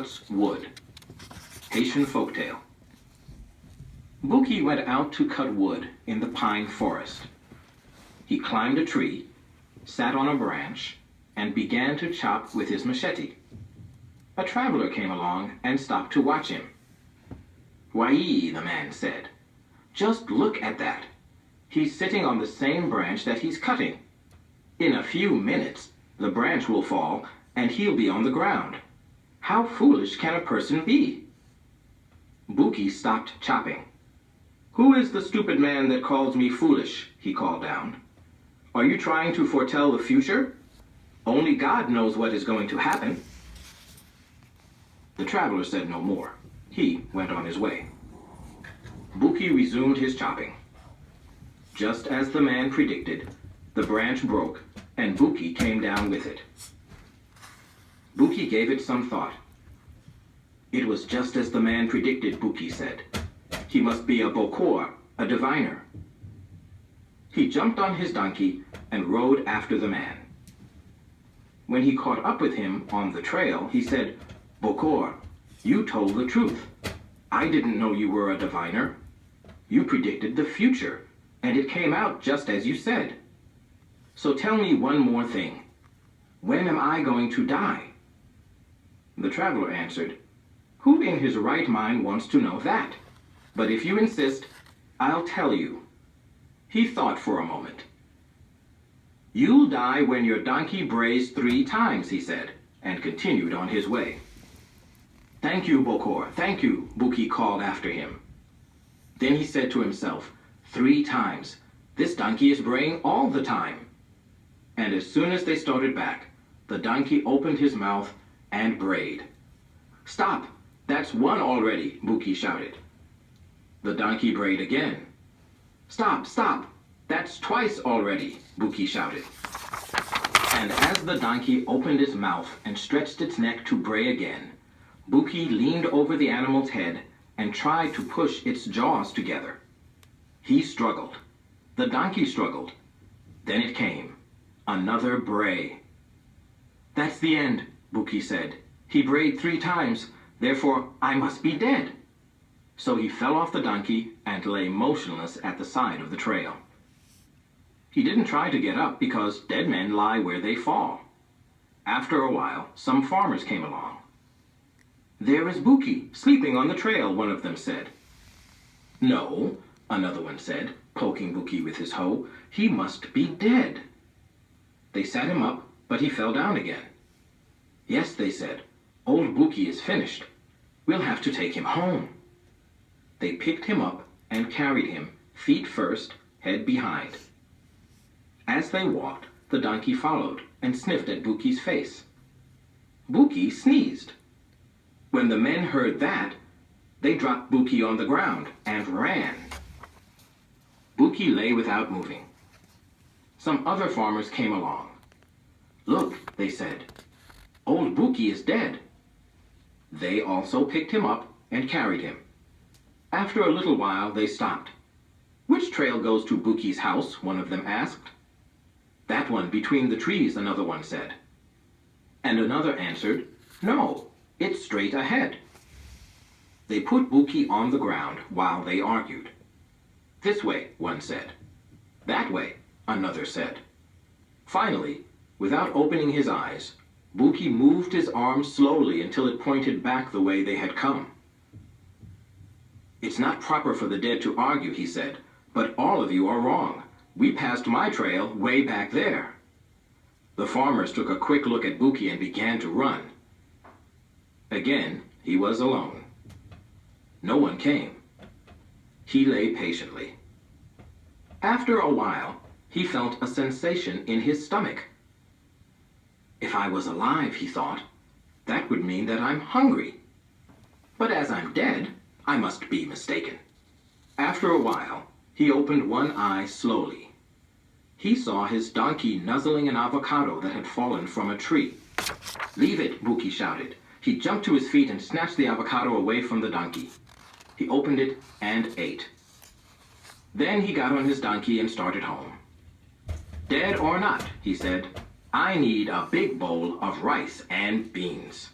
Cuts Wood. Haitian Folktale. Bouki went out to cut wood in the pine forest. He climbed a tree, sat on a branch, and began to chop with his machete. A traveler came along and stopped to watch him. "Why, the man said, just look at that. He's sitting on the same branch that he's cutting. In a few minutes, the branch will fall and he'll be on the ground. How foolish can a person be?" Bouki stopped chopping. "Who is the stupid man that calls me foolish?" he called down. "Are you trying to foretell the future? Only God knows what is going to happen." The traveler said no more. He went on his way. Bouki resumed his chopping. Just as the man predicted, the branch broke, and Bouki came down with it. Bouki gave it some thought. "It was just as the man predicted," Bouki said. "He must be a bokor, a diviner." He jumped on his donkey and rode after the man. When he caught up with him on the trail, he said, "Bokor, you told the truth. I didn't know you were a diviner. You predicted the future, and it came out just as you said. So tell me one more thing. When am I going to die?" The traveler answered, "Who in his right mind wants to know that? But if you insist, I'll tell you." He thought for a moment. "You'll die when your donkey brays 3 times, he said, and continued on his way. "Thank you, Bokor, thank you," Bouki called after him. Then he said to himself, 3 times. This donkey is braying all the time." And as soon as they started back, the donkey opened his mouth and brayed. "Stop! That's 1 already," Bouki shouted. The donkey brayed again. "Stop! Stop! That's 2 already," Bouki shouted. And as the donkey opened its mouth and stretched its neck to bray again, Bouki leaned over the animal's head and tried to push its jaws together. He struggled. The donkey struggled. Then it came. Another bray. "That's the end," Bouki said. "He brayed 3 times, therefore I must be dead." So he fell off the donkey and lay motionless at the side of the trail. He didn't try to get up because dead men lie where they fall. After a while, some farmers came along. "There is Bouki, sleeping on the trail," one of them said. "No," another one said, poking Bouki with his hoe. "He must be dead." They sat him up, but he fell down again. "Yes," they said, "old Bouki is finished. We'll have to take him home." They picked him up and carried him, feet first, head behind. As they walked, the donkey followed and sniffed at Bouki's face. Bouki sneezed. When the men heard that, they dropped Bouki on the ground and ran. Bouki lay without moving. Some other farmers came along. "Look," they said, "old Bouki is dead." They also picked him up and carried him. After a little while, they stopped. "Which trail goes to Bouki's house?" one of them asked. "That one between the trees," another one said. And another answered, "No, it's straight ahead." They put Bouki on the ground while they argued. "This way," one said. "That way," another said. Finally, without opening his eyes, Bouki moved his arm slowly until it pointed back the way they had come. "It's not proper for the dead to argue," he said, "but all of you are wrong. We passed my trail way back there." The farmers took a quick look at Bouki and began to run. Again, he was alone. No one came. He lay patiently. After a while, he felt a sensation in his stomach. "If I was alive," he thought, "that would mean that I'm hungry. But as I'm dead, I must be mistaken." After a while, he opened one eye slowly. He saw his donkey nuzzling an avocado that had fallen from a tree. "Leave it," Bouki shouted. He jumped to his feet and snatched the avocado away from the donkey. He opened it and ate. Then he got on his donkey and started home. "Dead or not," he said, "I need a big bowl of rice and beans."